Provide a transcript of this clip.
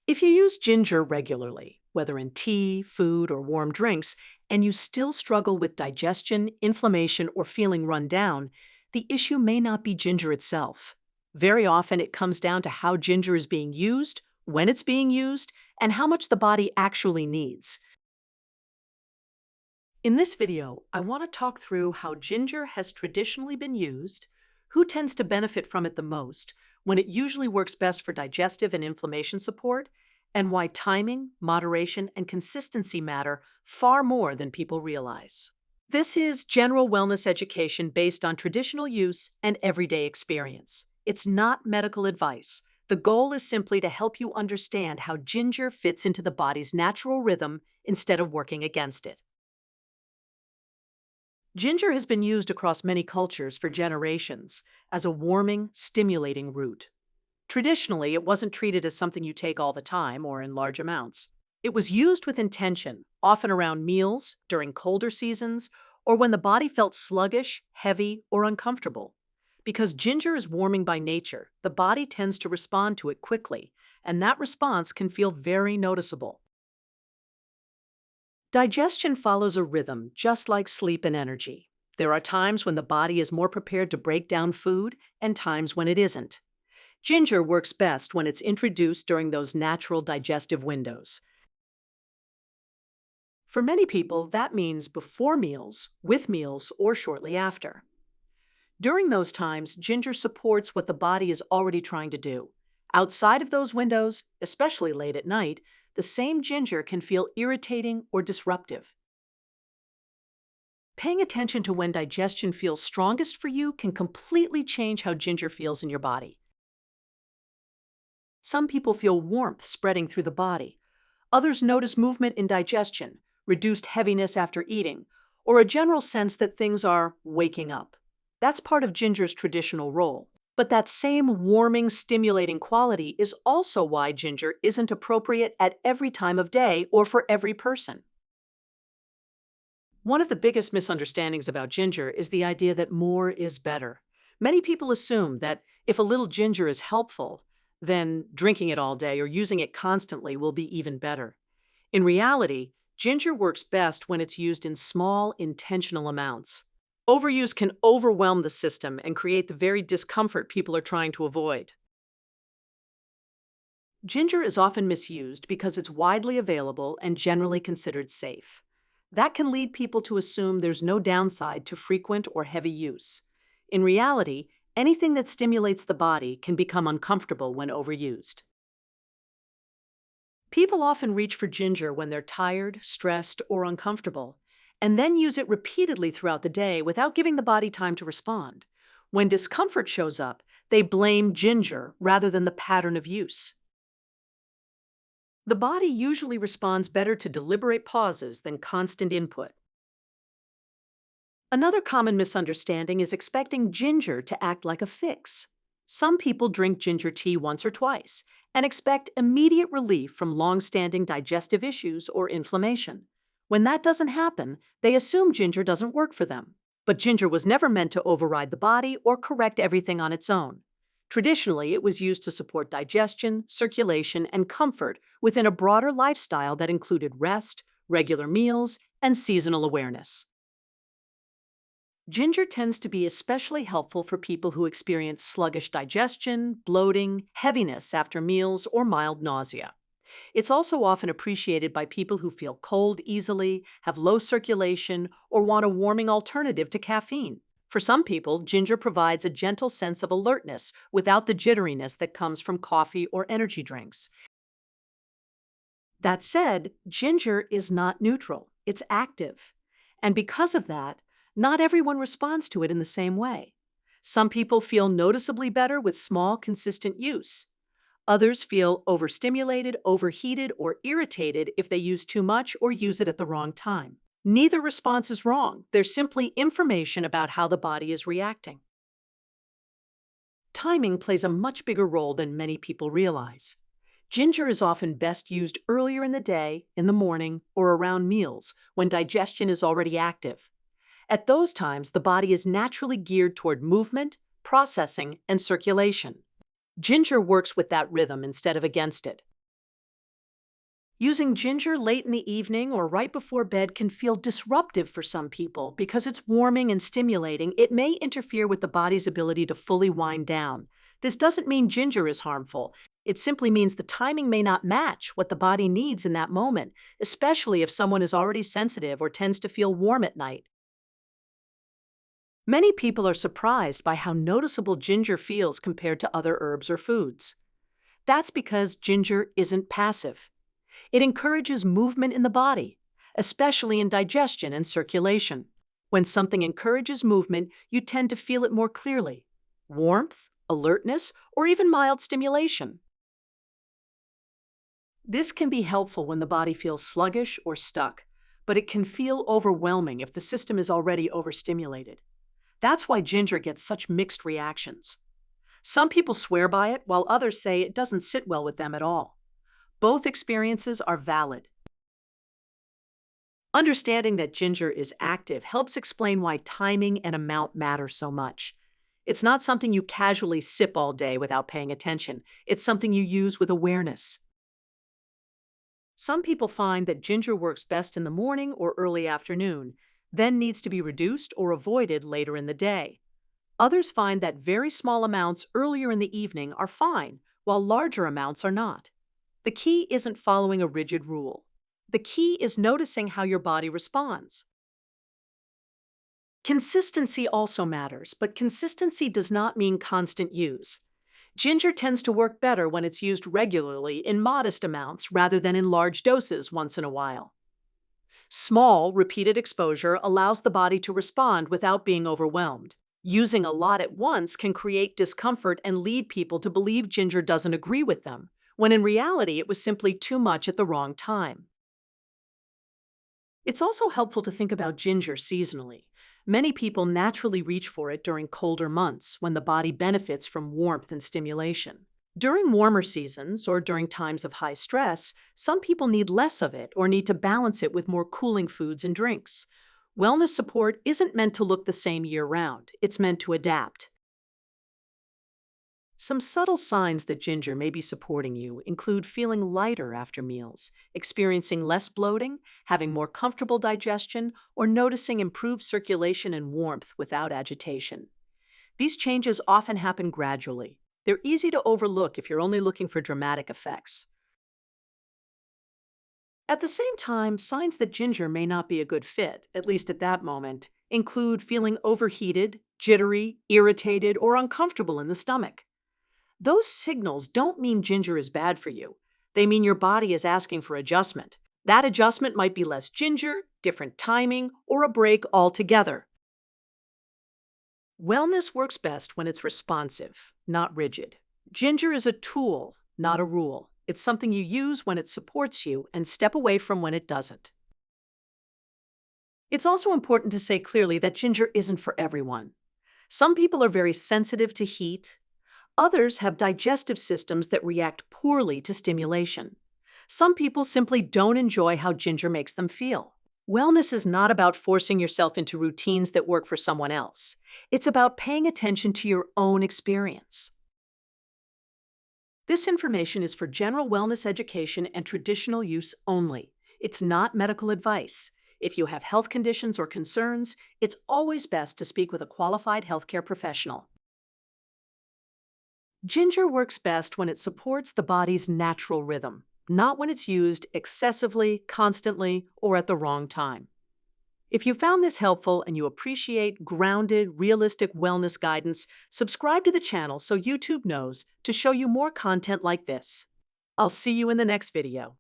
If you use ginger regularly, whether in tea, food, or warm drinks, and you still struggle with digestion, inflammation, or feeling run down, the issue may not be ginger itself. Very often, it comes down to how ginger is being used, when it's being used, and how much the body actually needs. In this video, I want to talk through how ginger has traditionally been used, who tends to benefit from it the most, when it usually works best for digestive and inflammation support, and why timing, moderation, and consistency matter far more than people realize. This is general wellness education based on traditional use and everyday experience. It's not medical advice. The goal is simply to help you understand how ginger fits into the body's natural rhythm instead of working against it. Ginger has been used across many cultures for generations as a warming, stimulating root. Traditionally, it wasn't treated as something you take all the time or in large amounts. It was used with intention, often around meals, during colder seasons, or when the body felt sluggish, heavy, or uncomfortable. Because ginger is warming by nature, the body tends to respond to it quickly, and that response can feel very noticeable. Digestion follows a rhythm just like sleep and energy. There are times when the body is more prepared to break down food and times when it isn't. Ginger works best when it's introduced during those natural digestive windows. For many people, that means before meals, with meals, or shortly after. During those times, ginger supports what the body is already trying to do. Outside of those windows, especially late at night, the same ginger can feel irritating or disruptive. Paying attention to when digestion feels strongest for you can completely change how ginger feels in your body. Some people feel warmth spreading through the body. Others notice movement in digestion, reduced heaviness after eating, or a general sense that things are waking up. That's part of ginger's traditional role. But that same warming, stimulating quality is also why ginger isn't appropriate at every time of day or for every person. One of the biggest misunderstandings about ginger is the idea that more is better. Many people assume that if a little ginger is helpful, then drinking it all day or using it constantly will be even better. In reality, ginger works best when it's used in small, intentional amounts. Overuse can overwhelm the system and create the very discomfort people are trying to avoid. Ginger is often misused because it's widely available and generally considered safe. That can lead people to assume there's no downside to frequent or heavy use. In reality, anything that stimulates the body can become uncomfortable when overused. People often reach for ginger when they're tired, stressed, or uncomfortable, and then use it repeatedly throughout the day without giving the body time to respond. When discomfort shows up, they blame ginger rather than the pattern of use. The body usually responds better to deliberate pauses than constant input. Another common misunderstanding is expecting ginger to act like a fix. Some people drink ginger tea once or twice and expect immediate relief from long-standing digestive issues or inflammation. When that doesn't happen, they assume ginger doesn't work for them. But ginger was never meant to override the body or correct everything on its own. Traditionally, it was used to support digestion, circulation, and comfort within a broader lifestyle that included rest, regular meals, and seasonal awareness. Ginger tends to be especially helpful for people who experience sluggish digestion, bloating, heaviness after meals, or mild nausea. It's also often appreciated by people who feel cold easily, have low circulation, or want a warming alternative to caffeine. For some people, ginger provides a gentle sense of alertness without the jitteriness that comes from coffee or energy drinks. That said, ginger is not neutral, it's active. And because of that, not everyone responds to it in the same way. Some people feel noticeably better with small, consistent use. Others feel overstimulated, overheated, or irritated if they use too much or use it at the wrong time. Neither response is wrong. There's simply information about how the body is reacting. Timing plays a much bigger role than many people realize. Ginger is often best used earlier in the day, in the morning, or around meals, when digestion is already active. At those times, the body is naturally geared toward movement, processing, and circulation. Ginger works with that rhythm instead of against it. Using ginger late in the evening or right before bed can feel disruptive for some people because it's warming and stimulating. It may interfere with the body's ability to fully wind down. This doesn't mean ginger is harmful. It simply means the timing may not match what the body needs in that moment, especially if someone is already sensitive or tends to feel warm at night. Many people are surprised by how noticeable ginger feels compared to other herbs or foods. That's because ginger isn't passive. It encourages movement in the body, especially in digestion and circulation. When something encourages movement, you tend to feel it more clearly. Warmth, alertness, or even mild stimulation. This can be helpful when the body feels sluggish or stuck, but it can feel overwhelming if the system is already overstimulated. That's why ginger gets such mixed reactions. Some people swear by it, while others say it doesn't sit well with them at all. Both experiences are valid. Understanding that ginger is active helps explain why timing and amount matter so much. It's not something you casually sip all day without paying attention. It's something you use with awareness. Some people find that ginger works best in the morning or early afternoon, then needs to be reduced or avoided later in the day. Others find that very small amounts earlier in the evening are fine, while larger amounts are not. The key isn't following a rigid rule. The key is noticing how your body responds. Consistency also matters, but consistency does not mean constant use. Ginger tends to work better when it's used regularly in modest amounts rather than in large doses once in a while. Small, repeated exposure allows the body to respond without being overwhelmed. Using a lot at once can create discomfort and lead people to believe ginger doesn't agree with them, when in reality it was simply too much at the wrong time. It's also helpful to think about ginger seasonally. Many people naturally reach for it during colder months when the body benefits from warmth and stimulation. During warmer seasons or during times of high stress, some people need less of it or need to balance it with more cooling foods and drinks. Wellness support isn't meant to look the same year-round. It's meant to adapt. Some subtle signs that ginger may be supporting you include feeling lighter after meals, experiencing less bloating, having more comfortable digestion, or noticing improved circulation and warmth without agitation. These changes often happen gradually. They're easy to overlook if you're only looking for dramatic effects. At the same time, signs that ginger may not be a good fit, at least at that moment, include feeling overheated, jittery, irritated, or uncomfortable in the stomach. Those signals don't mean ginger is bad for you. They mean your body is asking for adjustment. That adjustment might be less ginger, different timing, or a break altogether. Wellness works best when it's responsive, not rigid. Ginger is a tool, not a rule. It's something you use when it supports you and step away from when it doesn't. It's also important to say clearly that ginger isn't for everyone. Some people are very sensitive to heat. Others have digestive systems that react poorly to stimulation. Some people simply don't enjoy how ginger makes them feel. Wellness is not about forcing yourself into routines that work for someone else. It's about paying attention to your own experience. This information is for general wellness education and traditional use only. It's not medical advice. If you have health conditions or concerns, it's always best to speak with a qualified healthcare professional. Ginger works best when it supports the body's natural rhythm, not when it's used excessively, constantly, or at the wrong time. If you found this helpful and you appreciate grounded, realistic wellness guidance, subscribe to the channel so YouTube knows to show you more content like this. I'll see you in the next video.